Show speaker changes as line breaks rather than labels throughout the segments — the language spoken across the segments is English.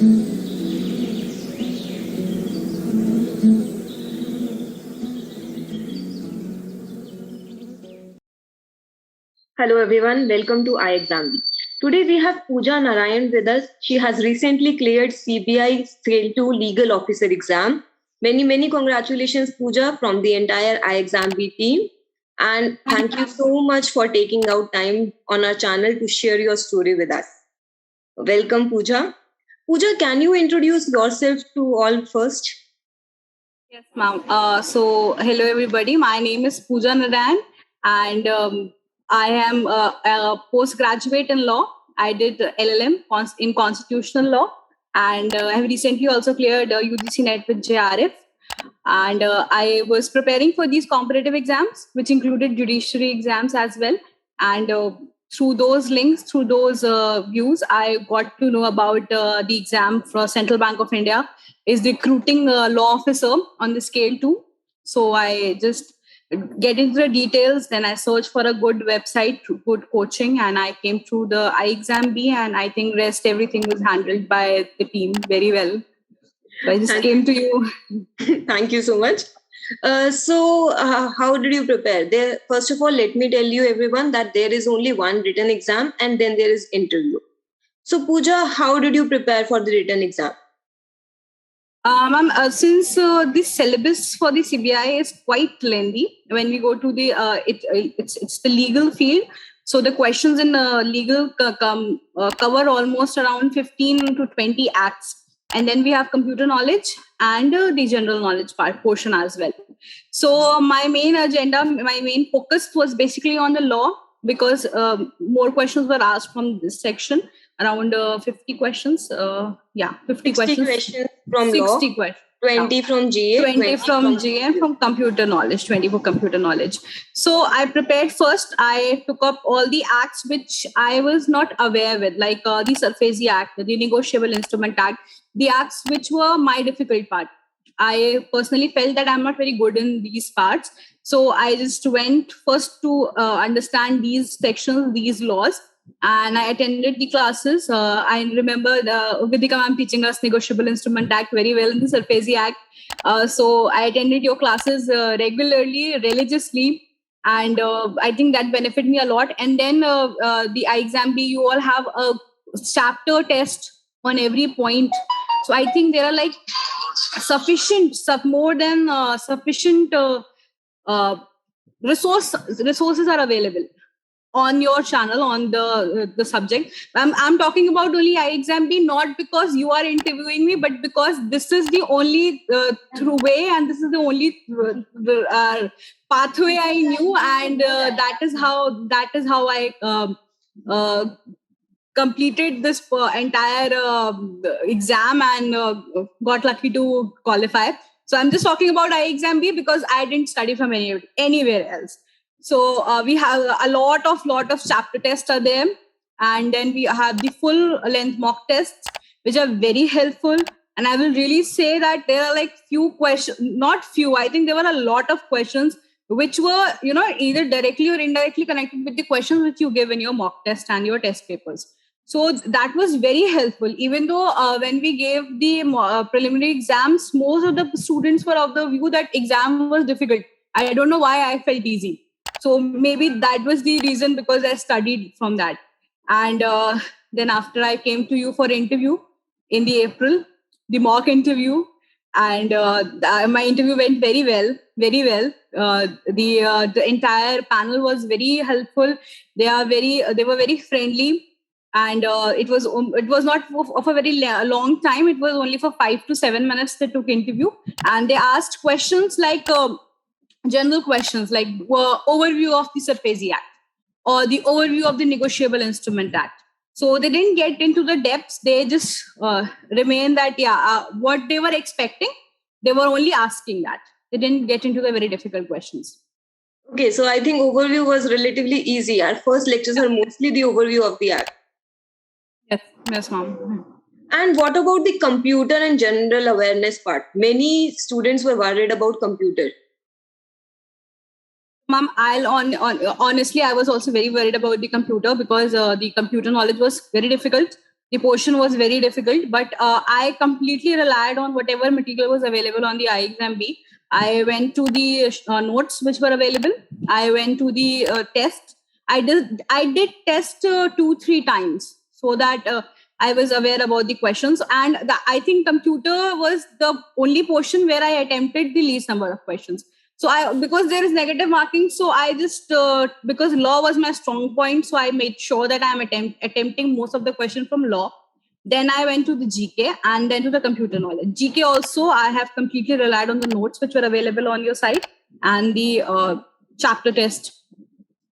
Hello everyone, welcome to iExam. Today we have Pooja Narayan with us. She has recently cleared CBI Scale 2 Legal Officer exam. Many congratulations, Pooja, from the entire iExam team. And thank you so much for taking out time on our channel to share your story with us. Welcome, Pooja. Pooja, can you introduce yourself to all first?
Yes, ma'am. Hello everybody. My name is Pooja Narayan, and I am a postgraduate in law. I did LLM in constitutional law, and I have recently also cleared UGC NET with JRF. And I was preparing for these competitive exams, which included judiciary exams as well. And through those links, through those views, I got to know about the exam for Central Bank of India is recruiting a law officer on the scale 2. So I just get into the details, then I search for a good website, good coaching, and I came through the iExam B, and I think rest everything was handled by the team very well. So I just came to you.
Thank you so much. How did you prepare? First of all, let me tell you everyone that there is only one written exam and then there is interview. So Pooja, how did you prepare for the written exam?
Since the syllabus for the CBI is quite lengthy, when we go to the it's the legal field. So the questions in legal cover almost around 15 to 20 acts. And then we have computer knowledge and the general knowledge portion as well. So my main agenda, my main focus was basically on the law, because more questions were asked from this section, around 50 questions. 50 questions
from
60
law,
questions.
20 from GA,
20 from GA, and from computer knowledge, 20 for computer knowledge. So I prepared first. I took up all the acts which I was not aware with, like the Surface Act, the Negotiable Instrument Act, the acts which were my difficult part. I personally felt that I'm not very good in these parts. So I just went first to understand these sections, these laws, and I attended the classes. I remember Vidhika ma'am teaching us Negotiable Instrument Act very well in the Surface Act. So I attended your classes regularly, religiously, and I think that benefited me a lot. And then the iExam B, you all have a chapter test on every point. So I think there are like more than sufficient resources are available on your channel on the subject. I'm talking about only iExam B, not because you are interviewing me, but because this is the only through way, and this is the only pathway I knew, and that is how I completed this entire exam and got lucky to qualify. So I'm just talking about iExam B because I didn't study from anywhere else. So we have a lot of chapter tests are there, and then we have the full length mock tests, which are very helpful. And I will really say that there are like few questions, not few. I think there were a lot of questions which were, either directly or indirectly connected with the questions which you give in your mock test and your test papers. So that was very helpful. Even though when we gave the preliminary exams, most of the students were of the view that exam was difficult. I don't know why I felt easy. So maybe that was the reason, because I studied from that. And then after I came to you for interview in the April, the mock interview, and my interview went very well. The entire panel was very helpful. They were very friendly, and it was not of a very long time. It was only for 5 to 7 minutes they took interview, and they asked questions like general questions like overview of the Surface Act or the overview of the Negotiable Instrument Act. So they didn't get into the depths. They just remained that, what they were expecting, they were only asking that. They didn't get into the very difficult questions.
Okay, so I think overview was relatively easy. Our first lectures are mostly the overview of the act.
Yes, ma'am.
And what about the computer and general awareness part? Many students were worried about computer.
Ma'am, honestly, I was also very worried about the computer, because the computer knowledge was very difficult. The portion was very difficult, but I completely relied on whatever material was available on the iExamB. I went to the notes which were available. I went to the test. I did test 2-3 times so that I was aware about the questions. And I think computer was the only portion where I attempted the least number of questions. So because there is negative marking, so I just because law was my strong point, so I made sure that I'm attempting most of the question from law. Then I went to the GK and then to the computer knowledge. GK also, I have completely relied on the notes which were available on your site and the chapter test.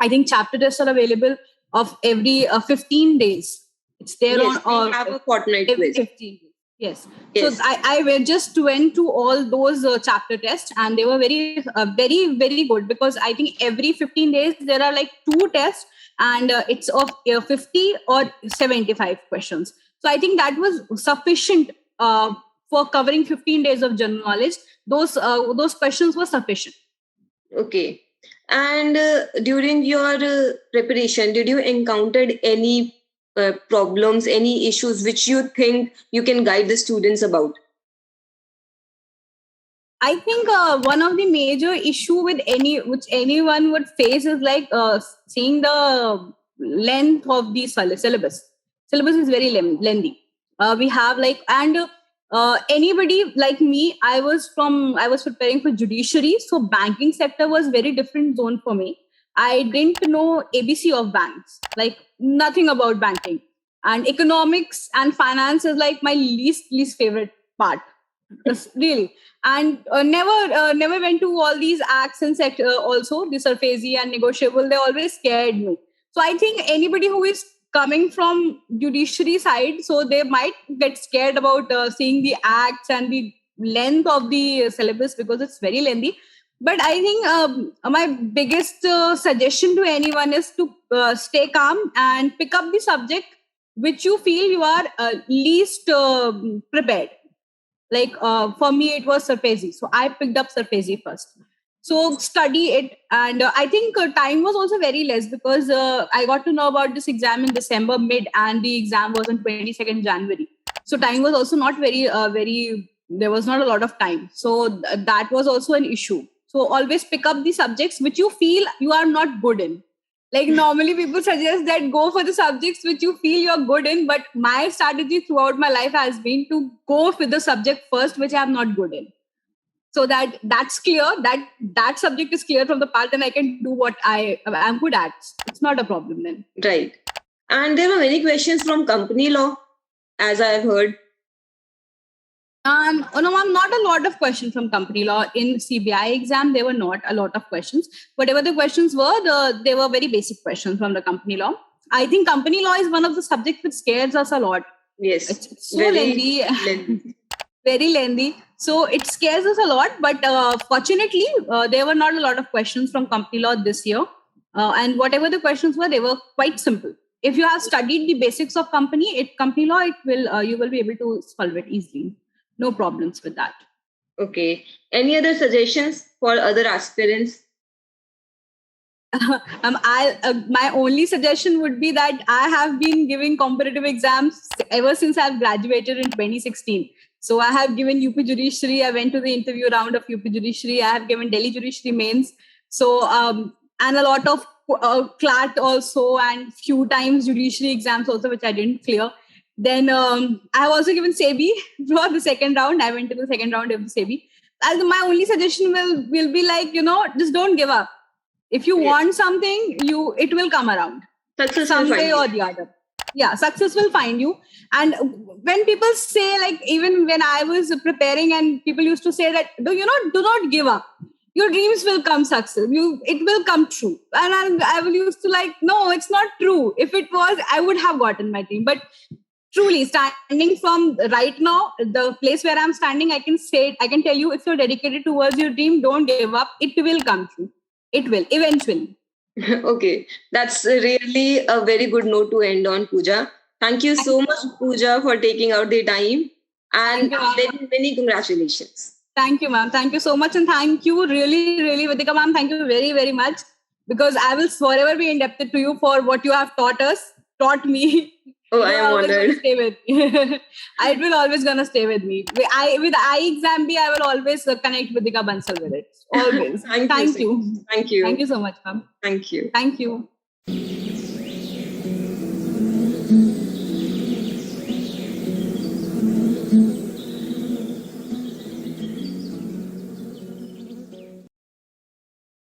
I think chapter tests are available of every 15 days. It's there
Yes,
on
we have a fortnight
every
quiz.
15 days. Yes.
Yes.
So I just went to all those chapter tests and they were very, very good, because I think every 15 days there are like 2 tests and it's of 50 or 75 questions. So I think that was sufficient for covering 15 days of general knowledge. Those questions were sufficient.
Okay. And during your preparation, did you encounter any problems, any issues which you think you can guide the students about?
I think one of the major issue which anyone would face is like seeing the length of the syllabus. Syllabus is very lengthy. We have like, and anybody like me, I was preparing for judiciary, so banking sector was very different zone for me. I didn't know ABC of banks, like nothing about banking, and economics and finance is like my least favorite part. Really. And never went to all these acts and sector also the surface and negotiable, they always scared me. So I think anybody who is coming from judiciary side, so they might get scared about seeing the acts and the length of the syllabus because it's very lengthy. But I think my biggest suggestion to anyone is to stay calm and pick up the subject which you feel you are least prepared. Like for me it was Sarfezi, so I picked up Sarfezi first, so study it. And I think time was also very less, because I got to know about this exam in December mid, and the exam was on 22nd January, so time was also not very, there was not a lot of time, so that was also an issue. So always pick up the subjects which you feel you are not good in. Like normally people suggest that go for the subjects which you feel you're good in, but my strategy throughout my life has been to go with the subject first which I'm not good in, so that's clear, that subject is clear from the part, and I can do what I'm good at. It's not a problem then.
Right. And there were many questions from company law, as I have heard.
No, I'm not a lot of questions from company law. In CBI exam, there were not a lot of questions. Whatever the questions were, they were very basic questions from the company law. I think company law is one of the subjects which scares us a lot.
Yes.
It's so lengthy. Very lengthy. So it scares us a lot. But fortunately, there were not a lot of questions from company law this year. And whatever the questions were, they were quite simple. If you have studied the basics of company law, you will be able to solve it easily. No problems with that.
Okay. Any other suggestions for other aspirants?
My only suggestion would be that I have been giving competitive exams ever since I've graduated in 2016. So I have given UP Judiciary. I went to the interview round of UP Judiciary. I have given Delhi Judiciary mains. So and a lot of CLAT also, and few times judiciary exams also, which I didn't clear. Then I have also given SEBI for the second round. I went to the second round of the SEBI. As my only suggestion will be like, just don't give up. If you want something, it will come around.
Success
some way or the other. Yeah, success will find you. And when people say, like, even when I was preparing and people used to say that, do not give up. Your dreams will come success. It will come true. And I will used to like, no, it's not true. If it was, I would have gotten my dream. But truly, standing from right now, the place where I'm standing, I can tell you, if you're dedicated towards your dream, don't give up. It will come true. It will eventually.
Okay, that's really a very good note to end on, Pooja. Thank you so much, Pooja, for taking out the time, and many, many congratulations.
Thank you, ma'am. Thank you so much, and thank you, really, really, Vidhika, ma'am. Thank you very, very much, because I will forever be indebted to you for what you have taught me.
Oh,
It
I
will
am
always gonna
honored.
stay with me. It will always gonna stay with me. With iExam B, I will always connect with Vidhika Bansal with it. Always.
Thank you,
Thank
Sid.
you.
Thank
Thank
you.
you so much, ma'am.
Thank you.
Thank you.